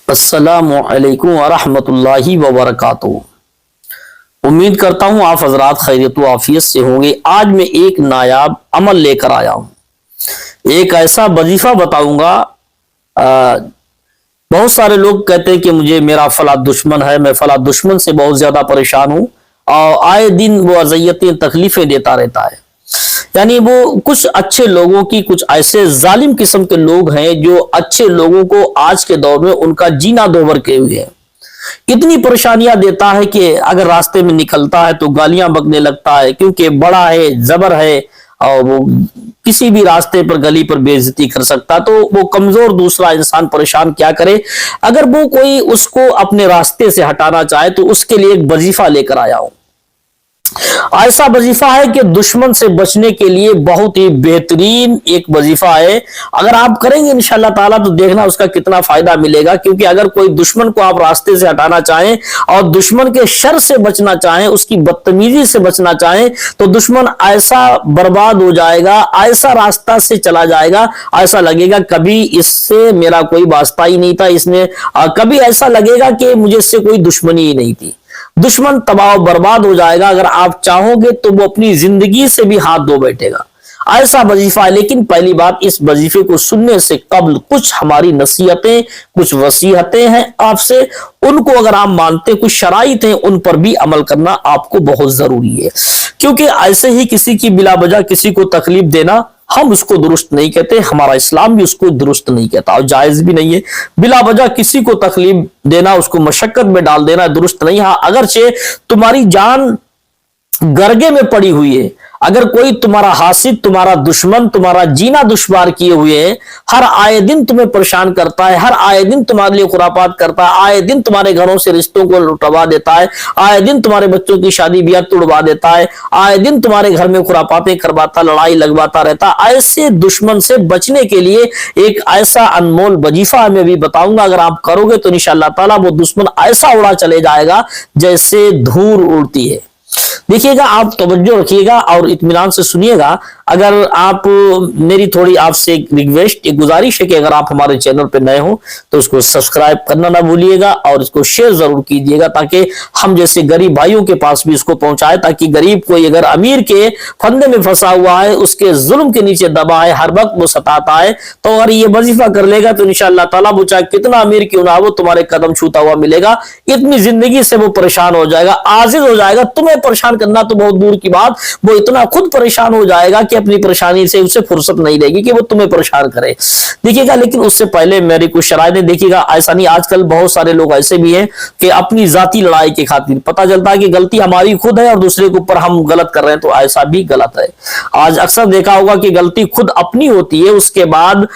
अस्सलामु अलैकुम वरहमतुल्लाहि वबरकातुहू। उम्मीद करता हूँ आप हजरात खैरियत व आफियत से होंगे। आज मैं एक नायाब अमल लेकर आया हूँ। एक ऐसा वजीफा बताऊंगा। बहुत सारे लोग कहते हैं कि मुझे मेरा फला दुश्मन है, मैं फला दुश्मन से बहुत ज्यादा परेशान हूँ और आए दिन वो अज़ियतें तकलीफें देता रहता है। यानी वो कुछ अच्छे लोगों की, कुछ ऐसे जालिम किस्म के लोग हैं जो अच्छे लोगों को आज के दौर में उनका जीना दोबर किए हुए हैं। इतनी परेशानियां देता है कि अगर रास्ते में निकलता है तो गालियां बकने लगता है, क्योंकि बड़ा है, जबर है और वो किसी भी रास्ते पर गली पर बेइज्जती कर सकता। तो वो कमजोर दूसरा इंसान परेशान क्या करे। अगर वो कोई उसको अपने रास्ते से हटाना चाहे तो उसके लिए एक वजीफा लेकर आया हूं। ऐसा वजीफा है कि दुश्मन से बचने के लिए बहुत ही बेहतरीन एक वजीफा है। अगर आप करेंगे इंशाअल्लाह ताला तो देखना उसका कितना फायदा मिलेगा। क्योंकि अगर कोई दुश्मन को आप रास्ते से हटाना चाहें और दुश्मन के शर से बचना चाहें, उसकी बदतमीजी से बचना चाहें, तो दुश्मन ऐसा बर्बाद हो जाएगा, ऐसा रास्ता से चला जाएगा, ऐसा लगेगा कभी इससे मेरा कोई वास्ता ही नहीं था, इसने कभी ऐसा लगेगा कि मुझे इससे कोई दुश्मनी ही नहीं थी। दुश्मन तबाह बर्बाद हो जाएगा। अगर आप चाहोगे तो वो अपनी जिंदगी से भी हाथ धो बैठेगा। ऐसा वजीफा है। लेकिन पहली बात, इस वजीफे को सुनने से कबल कुछ हमारी नसीहतें, कुछ वसीहतें हैं आपसे, उनको अगर आप मानते, कुछ शराइत हैं, उन पर भी अमल करना आपको बहुत जरूरी है। क्योंकि ऐसे ही किसी की बिला वजह किसी को तकलीफ देना हम उसको दुरुस्त नहीं कहते, हमारा इस्लाम भी उसको दुरुस्त नहीं कहता और जायज भी नहीं है। बिला वजह किसी को तकलीफ देना, उसको मशक्कत में डाल देना दुरुस्त नहीं। हाँ, अगरचे तुम्हारी जान गर्गे में पड़ी हुई है, अगर कोई तुम्हारा हासिद, तुम्हारा दुश्मन, तुम्हारा जीना दुश्वार किए हुए है, हर आए दिन तुम्हें परेशान करता है, हर आए दिन तुम्हारे लिए खुरापात करता है, आए दिन तुम्हारे घरों से रिश्तों को लुटवा देता है, आए दिन तुम्हारे बच्चों की शादी ब्याह तोड़वा देता है, आए दिन तुम्हारे घर में खुरापातें करवाता, लड़ाई लगवाता रहता, ऐसे दुश्मन से बचने के लिए एक ऐसा अनमोल वजीफा मैं भी बताऊंगा। अगर आप करोगे तो इंशाअल्लाह ताला वो दुश्मन ऐसा उड़ा चले जाएगा जैसे धूल उड़ती है। देखिएगा, आप तवज्जो रखिएगा और इत्मीनान से सुनिएगा। अगर आप, मेरी थोड़ी आपसे एक रिक्वेस्ट, एक गुजारिश है कि अगर आप हमारे चैनल पे नए हो तो उसको सब्सक्राइब करना ना भूलिएगा और इसको शेयर जरूर कीजिएगा, ताकि हम जैसे गरीब भाइयों के पास भी इसको पहुंचाए, ताकि गरीब कोई अगर अमीर के फंदे में फंसा हुआ है, उसके जुल्म के नीचे दबा है, हर वक्त वो सताता है, तो अगर ये वजीफा कर लेगा तो इंशाअल्लाह ताला वो चाहे कितना अमीर क्यों ना हो, तुम्हारे कदम छूता हुआ मिलेगा। इतनी जिंदगी से वो परेशान हो जाएगा, आजिज हो जाएगा। तुम्हें परेशान करना तो बहुत दूर की बात, वो इतना खुद परेशान हो जाएगा कि अपनी परेशानी से उसे फुर्सत नहीं रहेगी कि वो तुम्हें परेशान करे। देखिएगा, लेकिन उससे पहले मेरी कुछ शराइतें देखिएगा। ऐसा नहीं, आजकल बहुत सारे लोग ऐसे भी हैं कि अपनी जाती लड़ाई के खातिर, पता चलता है कि गलती हमारी खुद है और दूसरे के ऊपर हम गलत कर रहे हैं, तो ऐसा भी गलत है। आज अक्सर देखा होगा कि गलती खुद अपनी होती है, उसके बाद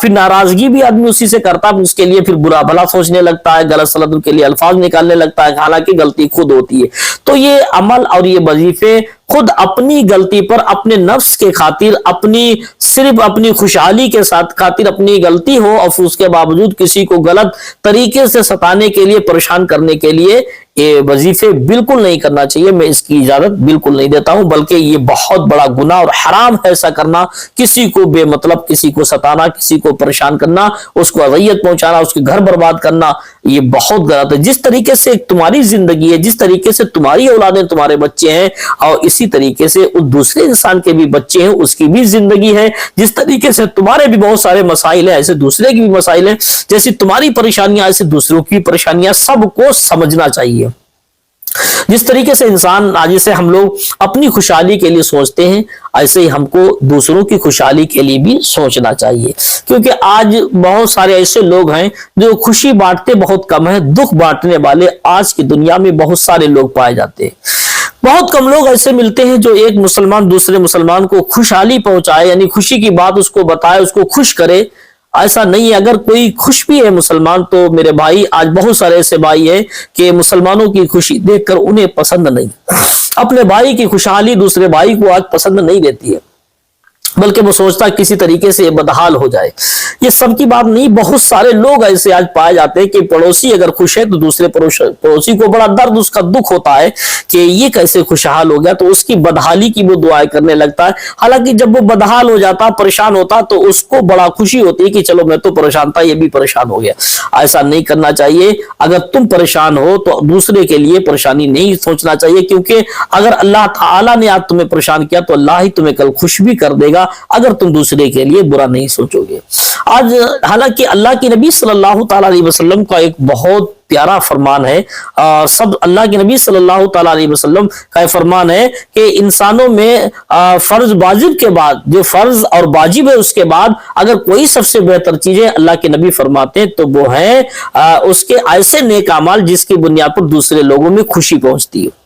फिर नाराजगी भी आदमी उसी से करता है, उसके लिए फिर बुरा भला सोचने लगता है, गलत सलत के लिए अल्फाज निकालने लगता है, हालांकि गलती खुद होती है। तो ये अमल और ये वजीफे खुद अपनी गलती पर, अपने नफ्स के खातिर, अपनी सिर्फ अपनी खुशहाली के साथ खातिर, अपनी गलती हो और उसके बावजूद किसी को गलत तरीके से सताने के लिए, परेशान करने के लिए ये वजीफे बिल्कुल नहीं करना चाहिए। मैं इसकी इजाजत बिल्कुल नहीं देता हूं, बल्कि ये बहुत बड़ा गुनाह और हराम है ऐसा करना। किसी को बेमतलब किसी को सताना, किसी को परेशान करना, उसको अज़ियत पहुंचाना, उसके घर बर्बाद करना, ये बहुत गलत है। जिस तरीके से तुम्हारी जिंदगी है, जिस तरीके से तुम्हारी औलादें, तुम्हारे बच्चे हैं, और इसी तरीके से उस दूसरे इंसान के भी बच्चे हैं, उसकी भी जिंदगी है। जिस तरीके से तुम्हारे भी बहुत सारे मसाइल हैं, ऐसे दूसरे की भी मसाइल हैं। जैसी तुम्हारी परेशानियां ऐसे दूसरों की परेशानियां, सबको समझना चाहिए। जिस तरीके से इंसान, आज से हम लोग अपनी खुशहाली के लिए सोचते हैं, ऐसे ही हमको दूसरों की खुशहाली के लिए भी सोचना चाहिए। क्योंकि आज बहुत सारे ऐसे लोग हैं जो खुशी बांटते बहुत कम है, दुख बांटने वाले आज की दुनिया में बहुत सारे लोग पाए जाते हैं। बहुत कम लोग ऐसे मिलते हैं जो एक मुसलमान दूसरे मुसलमान को खुशहाली पहुंचाए, यानी खुशी की बात उसको बताए, उसको खुश करे। ऐसा नहीं है। अगर कोई खुश भी है मुसलमान, तो मेरे भाई, आज बहुत सारे ऐसे भाई हैं कि मुसलमानों की खुशी देखकर उन्हें पसंद नहीं, अपने भाई की खुशहाली दूसरे भाई को आज पसंद नहीं रहती है। बल्कि वो सोचता है किसी तरीके से ये बदहाल हो जाए। ये सब की बात नहीं, बहुत सारे लोग ऐसे आज पाए जाते हैं कि पड़ोसी अगर खुश है तो दूसरे पड़ोसी को बड़ा दर्द, उसका दुख होता है कि ये कैसे खुशहाल हो गया, तो उसकी बदहाली की वो दुआएं करने लगता है। हालांकि जब वो बदहाल हो जाता, परेशान होता, तो उसको बड़ा खुशी होती है कि चलो मैं तो परेशान था, ये भी परेशान हो गया। ऐसा नहीं करना चाहिए। अगर तुम परेशान हो तो दूसरे के लिए परेशानी नहीं सोचना चाहिए, क्योंकि अगर अल्लाह ताला ने आज तुम्हें परेशान किया तो अल्लाह ही तुम्हें कल खुश भी कर देगा, अगर तुम दूसरे के लिए बुरा नहीं सोचोगे। आज हालांकि अल्लाह के नबी सल्लल्लाहु अलैहि वसल्लम का एक बहुत प्यारा फरमान है, सब अल्लाह के नबी सल्लल्लाहु अलैहि वसल्लम का फरमान है कि इंसानों में फर्ज वाजिब के बाद, जो फर्ज और वाजिब है उसके बाद अगर कोई सबसे बेहतर चीज है, अल्लाह के नबी फरमाते हैं तो वो है उसके ऐसे नेक अमाल जिसकी बुनियाद पर दूसरे लोगों में खुशी पहुंचती है।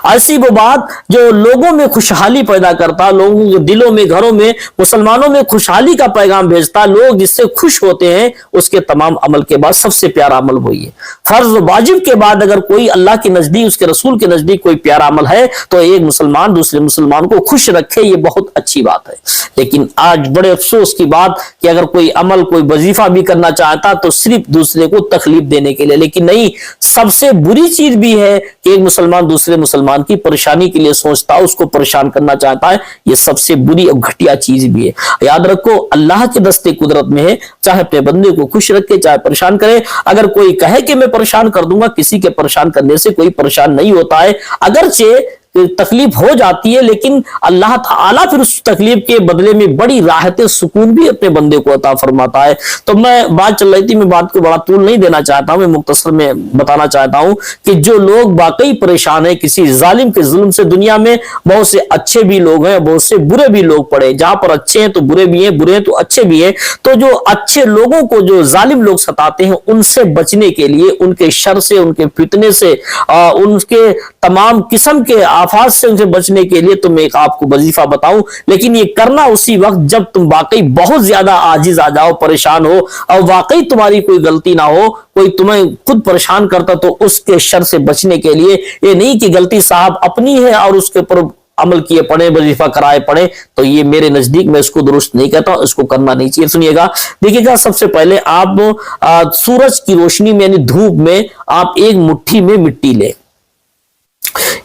ऐसी वो बात जो लोगों में खुशहाली पैदा करता, लोगों के दिलों में, घरों में, मुसलमानों में खुशहाली का पैगाम भेजता, लोग जिससे खुश होते हैं, उसके तमाम अमल के बाद सबसे प्यारा अमल वही है। फर्ज वाजिब के बाद अगर कोई अल्लाह के नजदीक, उसके रसूल के नजदीक कोई प्यारा अमल है तो एक मुसलमान दूसरे मुसलमान को खुश रखे, ये बहुत अच्छी बात है। लेकिन आज बड़े अफसोस की बात कि अगर कोई अमल, कोई वजीफा भी करना चाहता तो सिर्फ दूसरे को तकलीफ देने के लिए, लेकिन नहीं, सबसे बुरी चीज भी है कि एक मुसलमान दूसरे मुसलमान की परेशानी के लिए सोचता है, उसको परेशान करना चाहता है, ये सबसे बुरी और घटिया चीज भी है। याद रखो, अल्लाह के दस्ते कुदरत में है, चाहे अपने बंदे को खुश रखे चाहे परेशान करे। अगर कोई कहे कि मैं परेशान कर दूंगा, किसी के परेशान करने से कोई परेशान नहीं होता है, अगरचे तकलीफ हो जाती है, लेकिन अल्लाह ताला फिर उस तकलीफ के बदले में बड़ी राहत सुकून भी अपने बंदे को अता फरमाता है। तो मैं बात चल रही थी, मैं बात को बड़ा तूल नहीं देना चाहता हूं, मैं मुख्तसर में बताना चाहता हूं कि जो लोग वाकई परेशान है किसी जालिम के जुल्म से, दुनिया में बहुत से अच्छे भी लोग हैं, बहुत से बुरे भी लोग पड़े, जहां पर अच्छे हैं तो बुरे भी हैं, बुरे हैं तो अच्छे भी हैं। तो जो अच्छे लोगों को जो जालिम लोग सताते हैं, उनसे बचने के लिए, उनके शर से, उनके फितने से, उनके तमाम किस्म के आफात से उनसे बचने के लिए तुम एक आपको वजीफा बताऊं, लेकिन ये करना उसी वक्त जब तुम वाकई बहुत ज्यादा आजिज आ जाओ, परेशान हो और वाकई तुम्हारी कोई गलती ना हो, कोई तुम्हें खुद परेशान करता, तो उसके शर से बचने के लिए, ये नहीं कि गलती साहब अपनी है और उसके ऊपर अमल किए पड़े, वजीफा कराए पड़े, तो ये मेरे नजदीक मैं इसको दुरुस्त नहीं कहता, इसको करना नहीं चाहिए। सुनिएगा, देखिएगा, सबसे पहले आप सूरज की रोशनी में यानी धूप में आप एक मुट्ठी में मिट्टी लें,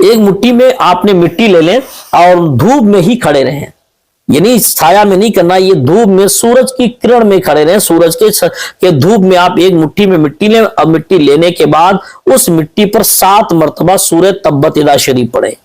एक मुट्ठी में आपने मिट्टी ले लें और धूप में ही खड़े रहें, यानी छाया में नहीं करना, ये धूप में सूरज की किरण में खड़े रहें, सूरज के धूप में आप एक मुट्ठी में मिट्टी लें। अब मिट्टी लेने के बाद उस मिट्टी पर 7 मरतबा सूरह तब्बत यदा शरीफ पढ़े,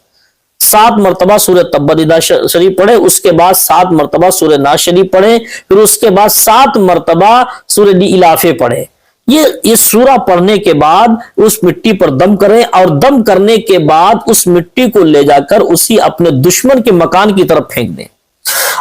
7 मरतबा सूरह तब्बत यदा शरीफ पढ़े, उसके बाद 7 मरतबा सूरह नास शरीफ पढ़े, फिर उसके बाद 7 मरतबा सूरह इलाफे पढ़े। ये सूरा पढ़ने के बाद उस मिट्टी पर दम करें और दम करने के बाद उस मिट्टी को ले जाकर उसी अपने दुश्मन के मकान की तरफ फेंक दें।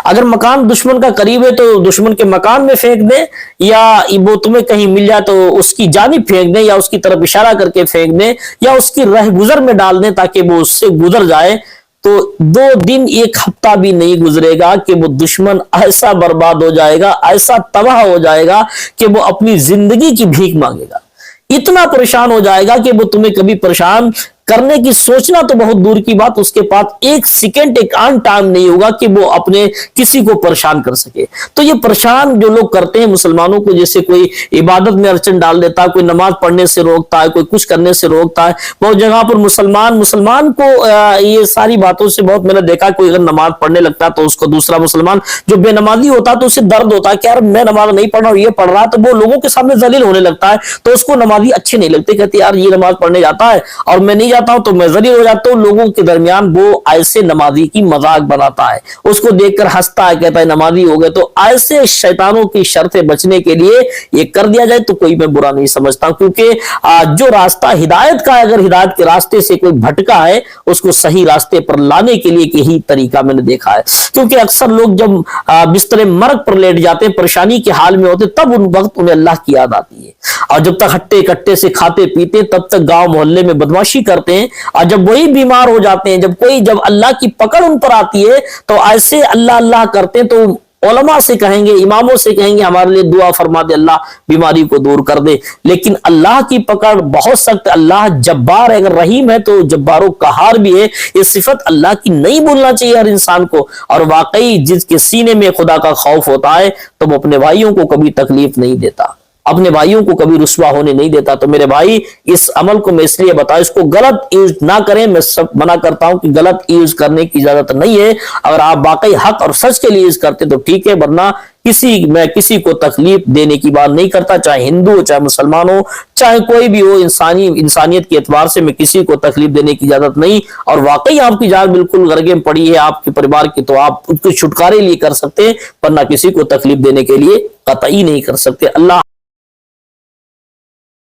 अगर मकान दुश्मन का करीब है तो दुश्मन के मकान में फेंक दें, या वो तुम्हें कहीं मिल जाए तो उसकी जानिब फेंक दें, या उसकी तरफ इशारा करके फेंक दें, या उसकी रह गुजर में डाल दें ताकि वो उससे गुजर जाए। तो 2 दिन 1 हफ्ता भी नहीं गुजरेगा कि वो दुश्मन ऐसा बर्बाद हो जाएगा, ऐसा तबाह हो जाएगा कि वो अपनी जिंदगी की भीख मांगेगा, इतना परेशान हो जाएगा कि वो तुम्हें कभी परेशान करने की सोचना तो बहुत दूर की बात, उसके पास 1 सेकंड, एक आन टाइम नहीं होगा कि वो अपने किसी को परेशान कर सके। तो ये परेशान जो लोग करते हैं मुसलमानों को, जैसे कोई इबादत में अड़चन डाल देता है, कोई नमाज पढ़ने से रोकता है, कोई कुछ करने से रोकता है। बहुत जगह पर मुसलमान को ये सारी बातों से बहुत मैंने देखा, कोई अगर नमाज पढ़ने लगता है तो उसको दूसरा मुसलमान जो बेनमाजी होता है तो उससे दर्द होता है कि यार मैं नमाज नहीं पढ़ रहा हूं, ये पढ़ रहा है, तो वो लोगों के सामने जलील होने लगता है, तो उसको नमाजी अच्छे नहीं लगते, कहते यार ये नमाज पढ़ने जाता है और मैं नहीं जाता हूं तो मैं जलील हो जाता हूं। लोगों के दरमियान वो ऐसे नमाजी की मजाक बनाता है, उसको देखकर हंसता है, कहता है नमाजी हो गए। तो ऐसे शैतानों की शर से बचने के लिए ये कर दिया जाए तो कोई मैं बुरा नहीं समझता, क्योंकि जो रास्ता हिदायत का, अगर हिदायत के रास्ते से कोई भटका है उसको सही रास्ते पर लाने के लिए यही तरीका मैंने देखा है। क्योंकि अक्सर लोग जब बिस्तरे मर्ग पर लेट जाते हैं, परेशानी के हाल में होते, तब उन वक्त उन्हें अल्लाह की याद आती है, और जब तक हट्टे कट्टे से खाते पीते तब तक गांव मोहल्ले में बदमाशी करते हैं, और जब वही बीमार हो जाते हैं, जब अल्लाह की पकड़ उन पर आती है तो ऐसे अल्लाह अल्लाह करते हैं, तो उलमा से कहेंगे, इमामों से कहेंगे हमारे लिए दुआ फरमा दे, अल्लाह बीमारी को दूर कर दे। लेकिन अल्लाह की पकड़ बहुत सख्त, अल्लाह जब्बार है, अगर रहीम है तो जब्बारो कहार भी है। ये सिफत अल्लाह की नहीं भूलना चाहिए हर इंसान को। और वाकई जिसके सीने में खुदा का खौफ होता है तो वो अपने भाइयों को कभी तकलीफ नहीं देता, अपने भाइयों को कभी रुस्वा होने नहीं देता। तो मेरे भाई, इस अमल को मैं इसलिए बताऊं, इसको गलत यूज ना करें। मैं सब मना करता हूं कि गलत यूज करने की इजाजत नहीं है। अगर आप वाकई हक और सच के लिए यूज करते तो ठीक है, वरना मैं किसी को तकलीफ देने की बात नहीं करता, चाहे हिंदू हो, चाहे मुसलमान हो, चाहे कोई भी हो। इंसानियत के एतबार से मैं किसी को तकलीफ देने की इजाजत नहीं। और वाकई आपकी जान बिल्कुल गर्गे में पड़ी है आपके परिवार की, तो आप उसके छुटकारे लिए कर सकते हैं, वरना किसी को तकलीफ देने के लिए कतई नहीं कर सकते। अल्लाह